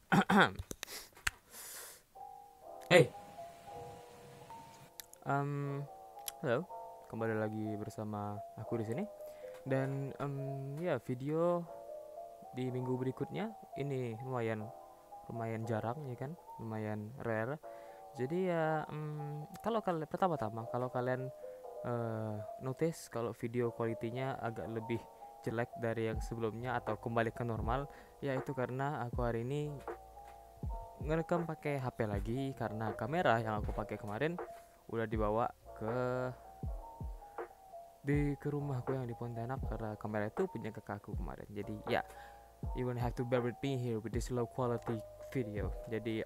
Hey, halo, kembali lagi bersama aku di sini. Dan ya video di minggu berikutnya ini lumayan lumayan jarang ya kan, lumayan rare. Jadi ya kalau kalian pertama-tama kalau kalian notice kalau video kualitinya agak lebih jelek dari yang sebelumnya atau kembali ke normal, ya itu karena aku hari ini ngerekam pakai HP lagi karena kamera yang aku pakai kemarin udah dibawa ke ke rumahku yang di Pontianak karena kamera itu punya kakakku kemarin. Jadi ya, you gonna have to bear with me here with this low quality video. Jadi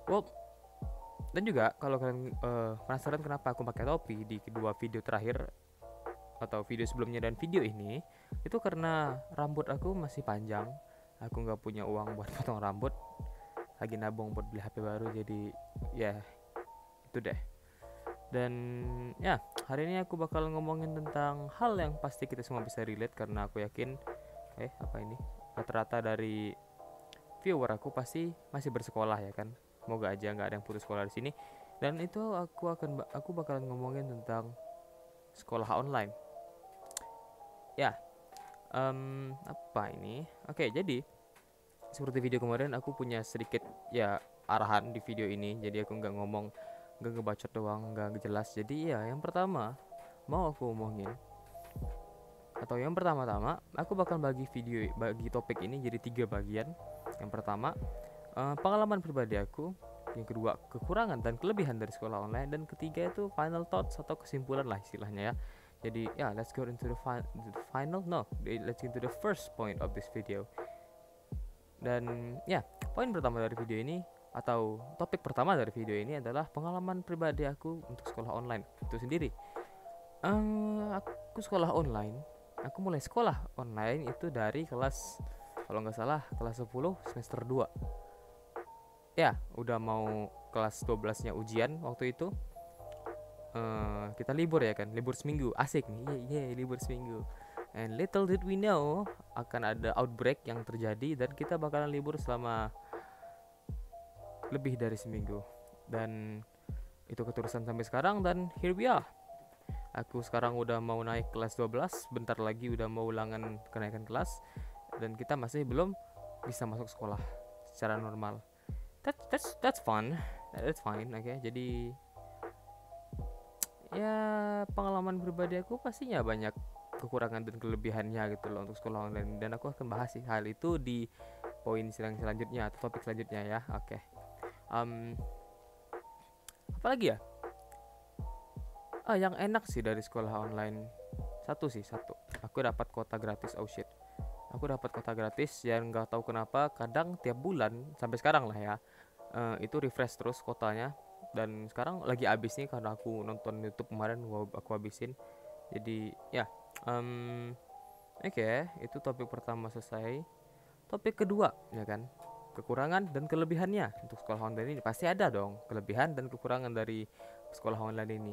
well, dan juga kalau kalian penasaran kenapa aku pakai topi di kedua video terakhir atau video sebelumnya dan video ini, itu karena rambut aku masih panjang. Aku nggak punya uang buat potong rambut, lagi nabung buat beli HP baru. Jadi ya itu deh. Dan ya, hari ini aku bakal ngomongin tentang hal yang pasti kita semua bisa relate karena aku yakin apa ini? Rata-rata dari viewer aku pasti masih bersekolah ya kan. Semoga aja nggak ada yang putus sekolah di sini. Dan itu aku bakalan ngomongin tentang sekolah online. Ya, apa ini? Oke, jadi seperti video kemarin aku punya sedikit ya arahan di video ini. Jadi aku nggak ngebacot doang, nggak jelas. Jadi ya yang pertama mau aku omongin atau yang pertama-tama aku bakal bagi topik ini jadi tiga bagian. Yang pertama pengalaman pribadi aku, yang kedua kekurangan dan kelebihan dari sekolah online, dan ketiga itu final thoughts atau kesimpulan lah istilahnya ya. Jadi ya, let's go into the final no let's into the first point of this video. Dan ya, poin pertama dari video ini atau topik pertama dari video ini adalah pengalaman pribadi aku untuk sekolah online itu sendiri. Aku sekolah online. Aku mulai sekolah online itu dari kelas, kalau nggak salah kelas 10 semester 2. Ya, udah mau kelas 12-nya ujian waktu itu. Kita libur ya kan, libur seminggu. Asik nih, libur seminggu. And little did we know akan ada outbreak yang terjadi dan kita bakalan libur selama lebih dari seminggu. Dan itu keterusan sampai sekarang dan here we are. Aku sekarang udah mau naik kelas 12, bentar lagi udah mau ulangan kenaikan kelas dan kita masih belum bisa masuk sekolah secara normal. That's fun. That's fine, oke. Jadi ya, pengalaman pribadi aku pastinya banyak kekurangan dan kelebihannya gitu loh untuk sekolah online, dan aku akan bahas sih hal itu di poin selanjutnya atau topik selanjutnya ya. Oke. Um, Apalagi ya? Yang enak sih dari sekolah online satu. Aku dapat kuota gratis. Oh shit. Aku dapat kuota gratis yang nggak tahu kenapa kadang tiap bulan sampai sekarang lah ya. Itu refresh terus kotanya, dan sekarang lagi habis nih karena aku nonton YouTube kemarin, aku habisin. Jadi ya, oke, itu topik pertama selesai. Topik kedua ya kan, kekurangan dan kelebihannya untuk sekolah online ini. Pasti ada dong kelebihan dan kekurangan dari sekolah online ini.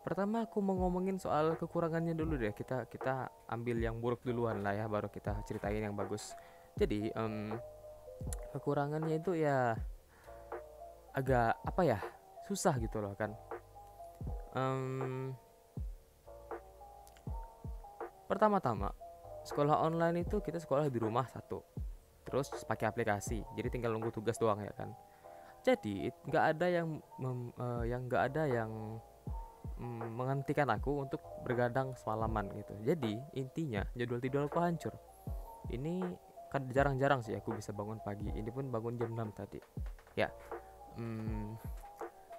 Pertama aku mau ngomongin soal kekurangannya dulu deh. Kita ambil yang buruk duluan lah ya, baru kita ceritain yang bagus. Jadi kekurangannya itu ya agak apa ya, susah gitu loh kan. Pertama-tama, sekolah online itu kita sekolah di rumah satu, terus pakai aplikasi, jadi tinggal nunggu tugas doang ya kan. Jadi nggak ada nggak ada yang menghentikan aku untuk bergadang semalaman gitu. Jadi intinya jadwal tidur aku hancur. Ini kan jarang-jarang sih aku bisa bangun pagi. Ini pun bangun jam 6 tadi. Ya,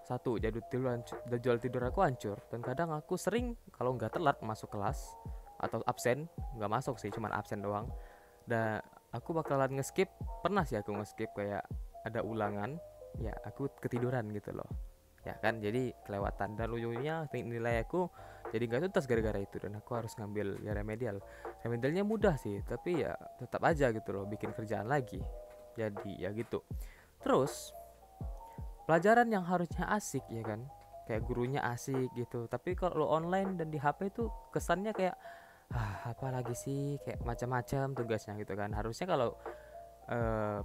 satu, jadwal tidur aku hancur, dan kadang aku sering kalau nggak telat masuk kelas atau absen, nggak masuk sih, cuman absen doang. Dan aku bakalan ngeskip. Pernah sih aku ngeskip kayak ada ulangan, ya aku ketiduran gitu loh ya kan, jadi kelewatan, dan ujungnya nilai aku jadi nggak tuntas gara-gara itu, dan aku harus ngambil ya remedialnya mudah sih, tapi ya tetap aja gitu loh bikin kerjaan lagi. Jadi ya gitu. Terus pelajaran yang harusnya asik ya kan, kayak gurunya asik gitu, tapi kalau online dan di HP itu kesannya kayak apa lagi sih, kayak macam-macam tugasnya gitu kan. Harusnya kalau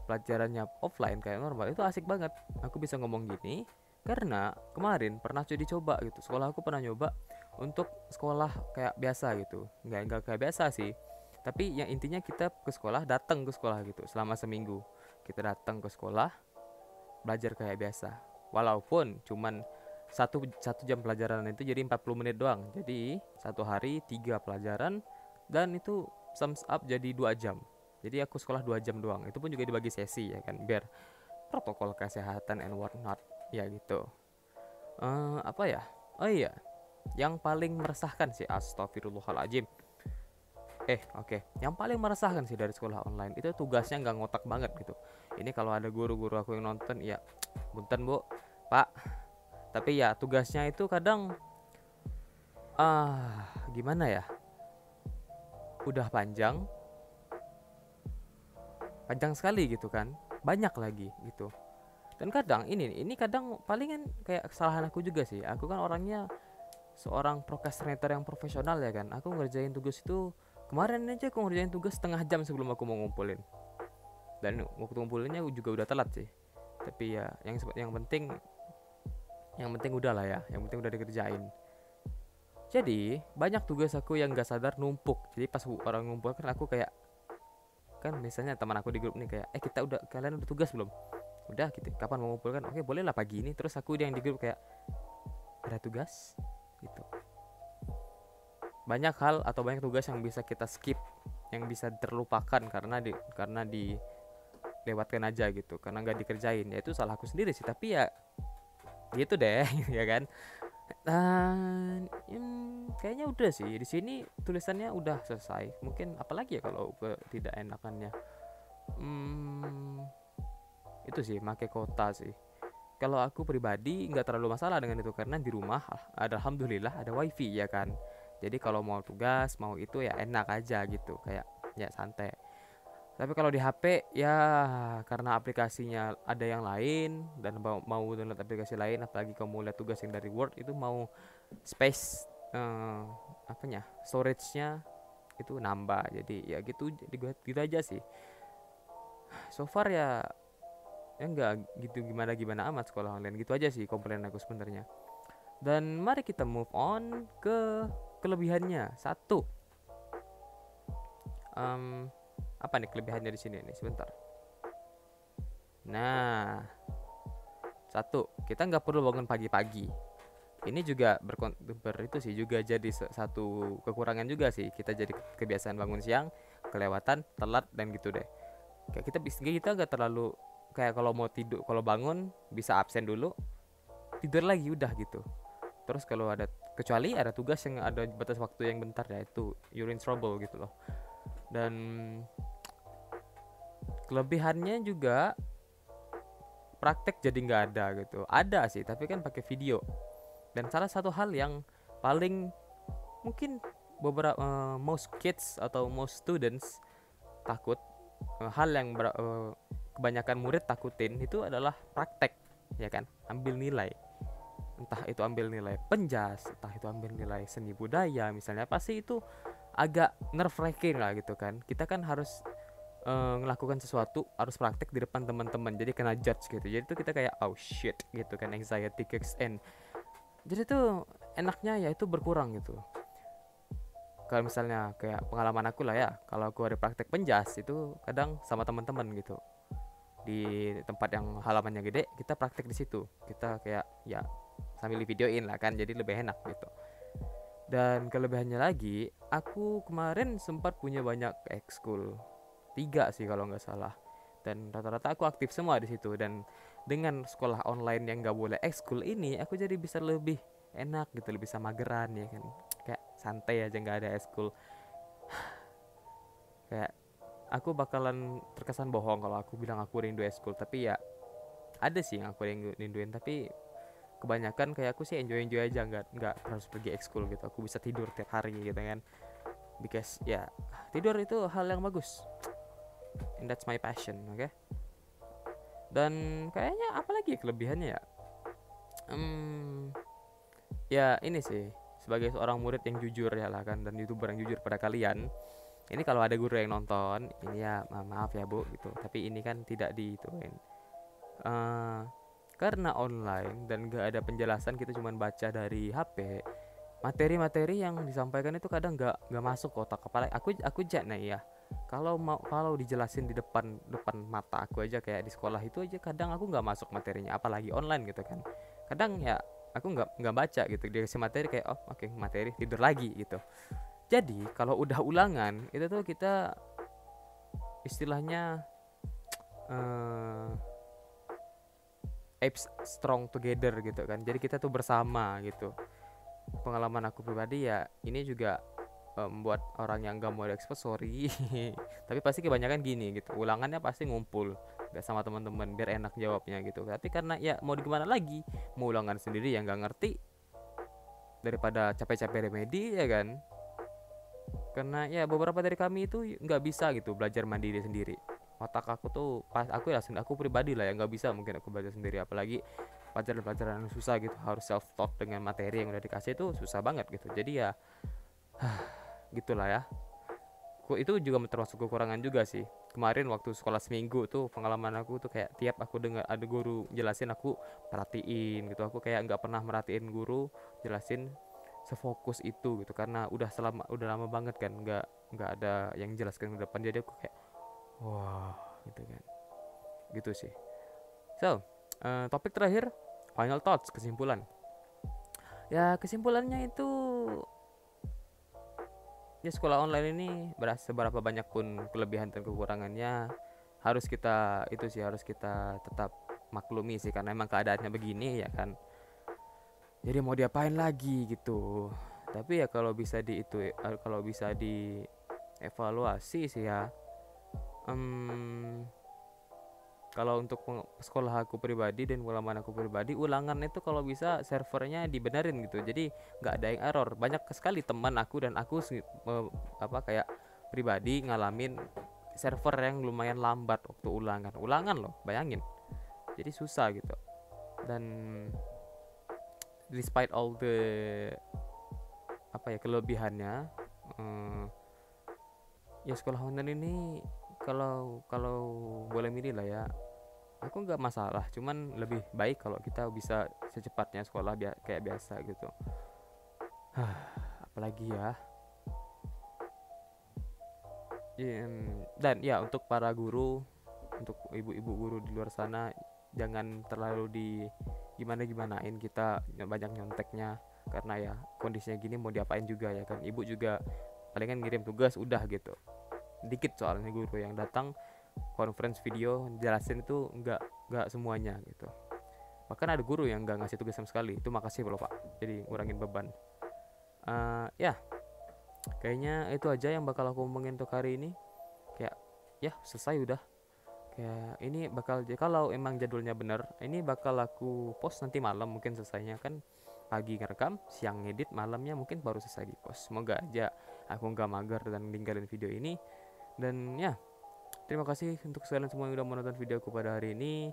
pelajarannya offline kayak normal itu asik banget. Aku bisa ngomong gini karena kemarin pernah coba gitu. Sekolah aku pernah nyoba untuk sekolah kayak biasa gitu. Nggak kayak biasa sih. Tapi yang intinya kita ke sekolah, datang ke sekolah gitu selama seminggu. Kita datang ke sekolah, belajar kayak biasa. Walaupun cuman satu jam pelajaran itu jadi 40 menit doang. Jadi satu hari 3 pelajaran dan itu sums up jadi 2 jam. Jadi aku sekolah 2 jam doang. Itu pun juga dibagi sesi ya kan, biar protokol kesehatan and whatnot ya gitu. Apa ya? Oh iya, yang paling meresahkan sih, astagfirullahaladzim. Oke. Yang paling meresahkan sih dari sekolah online itu tugasnya nggak ngotak banget gitu. Ini kalau ada guru-guru aku yang nonton ya, punten bu, pak. Tapi ya tugasnya itu kadang gimana ya? Udah panjang, panjang sekali gitu kan, banyak lagi gitu. Dan kadang ini kadang palingan kayak kesalahan aku juga sih. Aku kan orangnya seorang procrastinator yang profesional ya kan. Aku ngerjain tugas itu kemarin aja aku ngerjain tugas setengah jam sebelum aku mau ngumpulin. Dan waktu ngumpulinnya juga udah telat sih. Tapi ya yang penting udah lah ya, yang penting udah dikerjain. Jadi banyak tugas aku yang gak sadar numpuk. Jadi pas orang ngumpul kan aku kayak, kan misalnya teman aku di grup nih kayak, kalian udah tugas belum? Udah gitu, kapan mau ngumpul kan? Oke boleh lah pagi ini. Terus aku yang di grup kayak, ada tugas gitu. Banyak hal atau banyak tugas yang bisa kita skip, yang bisa terlupakan karena dilewatkan aja gitu, karena nggak dikerjain. Ya itu salah aku sendiri sih, tapi ya gitu deh. Ya kan. Dan kayaknya udah sih di sini tulisannya udah selesai. Mungkin apalagi ya kalau tidak enakannya, itu sih make kota sih. Kalau aku pribadi nggak terlalu masalah dengan itu karena di rumah alhamdulillah ada wifi ya kan. Jadi kalau mau tugas mau itu ya enak aja gitu, kayak ya santai. Tapi kalau di HP ya karena aplikasinya ada yang lain dan mau download aplikasi lain, apalagi kamu lihat tugas yang dari Word itu mau space apanya storage-nya itu nambah. Jadi ya gitu aja sih. So far ya enggak gitu gimana amat sekolah online, gitu aja sih komplain aku sebenarnya. Dan mari kita move on ke kelebihannya. Satu, apa nih kelebihannya di sini nih, sebentar. Nah, satu, kita nggak perlu bangun pagi-pagi. Ini juga itu sih juga jadi satu kekurangan juga sih. Kita jadi kebiasaan bangun siang, kelewatan, telat dan gitu deh. Kayak kita nggak terlalu kayak kalau mau tidur, kalau bangun bisa absen dulu, tidur lagi udah gitu. Terus kalau kecuali ada tugas yang ada batas waktu yang bentar ya, itu you're in trouble gitu loh. Dan kelebihannya juga praktek jadi nggak ada gitu. Ada sih tapi kan pakai video. Dan salah satu hal yang paling mungkin beberapa most kids atau most students takut, hal yang kebanyakan murid takutin itu adalah praktek ya kan, ambil nilai. Entah itu ambil nilai penjas, entah itu ambil nilai seni budaya misalnya, pasti itu agak nerve-wracking lah gitu kan. Kita kan harus ngelakukan sesuatu, harus praktek di depan teman-teman, jadi kena judge gitu. Jadi itu kita kayak oh shit gitu kan, anxiety kicks in. Jadi tuh enaknya ya itu berkurang gitu. Kalau misalnya kayak pengalaman aku lah ya, kalau aku ada praktek penjas itu kadang sama teman-teman gitu di tempat yang halamannya gede, kita praktek di situ. Kita kayak ya sambil videoin lah kan, jadi lebih enak gitu. Dan kelebihannya lagi, aku kemarin sempat punya banyak ekskul, 3 sih kalau nggak salah. Dan rata-rata aku aktif semua di situ. Dan dengan sekolah online yang nggak boleh ekskul ini, aku jadi bisa lebih enak gitu, lebih bisa mageran ya kan. Kayak santai aja nggak ada ekskul. Kayak aku bakalan terkesan bohong kalau aku bilang aku rindu ekskul, tapi ya ada sih yang aku rinduin, tapi kebanyakan kayak aku sih enjoy aja, nggak harus pergi ekskul gitu. Aku bisa tidur tiap hari gitu kan, because ya tidur itu hal yang bagus, and that's my passion. Oke. Dan kayaknya apalagi kelebihannya ya, ya ini sih, sebagai seorang murid yang jujur ya lah kan, dan youtuber yang jujur pada kalian, Ini kalau ada guru yang nonton, ini ya maaf ya Bu gitu. Tapi ini kan tidak diituin. Eh, karena online dan gak ada penjelasan, kita cuma baca dari HP. Materi-materi yang disampaikan itu kadang nggak masuk ke otak kepala. Aku nih ya. Kalau dijelasin di depan depan mata aku aja, kayak di sekolah itu aja, kadang aku nggak masuk materinya, apalagi online gitu kan. Kadang ya aku nggak baca gitu, dia kasih materi kayak oh oke, materi, tidur lagi gitu. Jadi kalau udah ulangan itu tuh kita istilahnya eh apes strong together gitu kan, jadi kita tuh bersama gitu. Pengalaman aku pribadi ya, ini juga buat orang yang gak mau diekspos, sorry. Tapi pasti kebanyakan gini gitu, ulangannya pasti ngumpul gak sama teman-teman biar enak jawabnya gitu. Tapi karena ya mau gimana lagi, mau ulangan sendiri yang gak ngerti daripada capek-capek remedi ya kan. Karena ya beberapa dari kami itu nggak bisa gitu belajar mandiri sendiri. Otak aku tuh pas aku pribadi lah yang nggak bisa mungkin aku belajar sendiri, apalagi pelajaran-pelajaran yang susah gitu, harus self taught dengan materi yang udah dikasih itu susah banget gitu. Jadi ya gitulah ya. Itu juga termasuk kekurangan juga sih. Kemarin waktu sekolah seminggu tuh pengalaman aku tuh kayak tiap aku dengar ada guru jelasin aku perhatiin gitu. Aku kayak nggak pernah merhatiin guru jelasin sefokus itu gitu, karena udah lama banget kan nggak ada yang jelaskan ke depan, jadi aku kayak wah gitu kan. Gitu sih. So topik terakhir, final thoughts, kesimpulan. Ya kesimpulannya itu, ya sekolah online ini seberapa banyak pun kelebihan dan kekurangannya, harus kita itu sih, harus kita tetap maklumi sih, karena emang keadaannya begini ya kan. Jadi mau diapain lagi gitu. Tapi ya kalau bisa dievaluasi sih ya, kalau untuk sekolah aku pribadi dan pengalaman aku pribadi, ulangan itu kalau bisa servernya dibenerin gitu, jadi nggak ada yang error. Banyak sekali teman aku dan aku kayak pribadi ngalamin server yang lumayan lambat waktu ulangan loh, bayangin. Jadi susah gitu. Dan despite all the kelebihannya, ya sekolah online ini kalau boleh milih lah ya, aku nggak masalah, cuman lebih baik kalau kita bisa secepatnya sekolah kayak biasa gitu. Apalagi ya. Dan ya untuk para guru, untuk ibu-ibu guru di luar sana, jangan terlalu gimanain kita banyak nyonteknya, karena ya kondisinya gini mau diapain juga ya kan. Ibu juga palingan ngirim tugas udah gitu, dikit soalnya guru yang datang conference video jelasin itu nggak semuanya gitu. Bahkan ada guru yang nggak ngasih tugas sama sekali, itu makasih loh Pak, jadi ngurangin beban. Ya kayaknya itu aja yang bakal aku ngomongin untuk hari ini. Kayak ya selesai udah. Kayak ini kalau emang jadwalnya bener, ini bakal aku post nanti malam, mungkin selesainya kan pagi ngerekam, siang ngedit, malamnya mungkin baru selesai di post. Semoga aja aku nggak mager dan ninggalin video ini. Dan ya, terima kasih untuk kalian semua yang udah menonton videoku pada hari ini.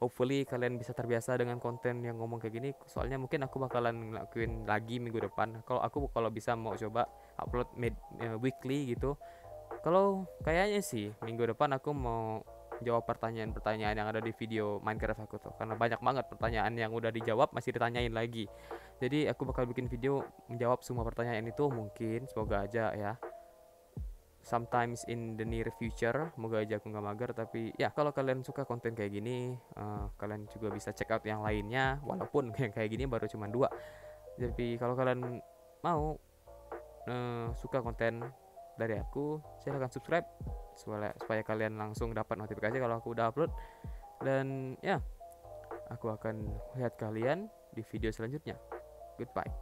Hopefully kalian bisa terbiasa dengan konten yang ngomong kayak gini. Soalnya mungkin aku bakalan ngelakuin lagi minggu depan. Kalau bisa mau coba upload weekly gitu. Kalau kayaknya sih minggu depan aku mau jawab pertanyaan-pertanyaan yang ada di video Minecraft aku tuh, karena banyak banget pertanyaan yang udah dijawab masih ditanyain lagi. Jadi aku bakal bikin video menjawab semua pertanyaan itu, mungkin semoga aja ya, sometimes in the near future. Moga aja aku nggak mager. Tapi ya kalau kalian suka konten kayak gini, kalian juga bisa check out yang lainnya, walaupun yang kayak gini baru cuma 2. Jadi kalau kalian mau suka konten dari aku, silahkan subscribe supaya kalian langsung dapat notifikasi kalau aku udah upload. Dan ya, aku akan lihat kalian di video selanjutnya. Goodbye.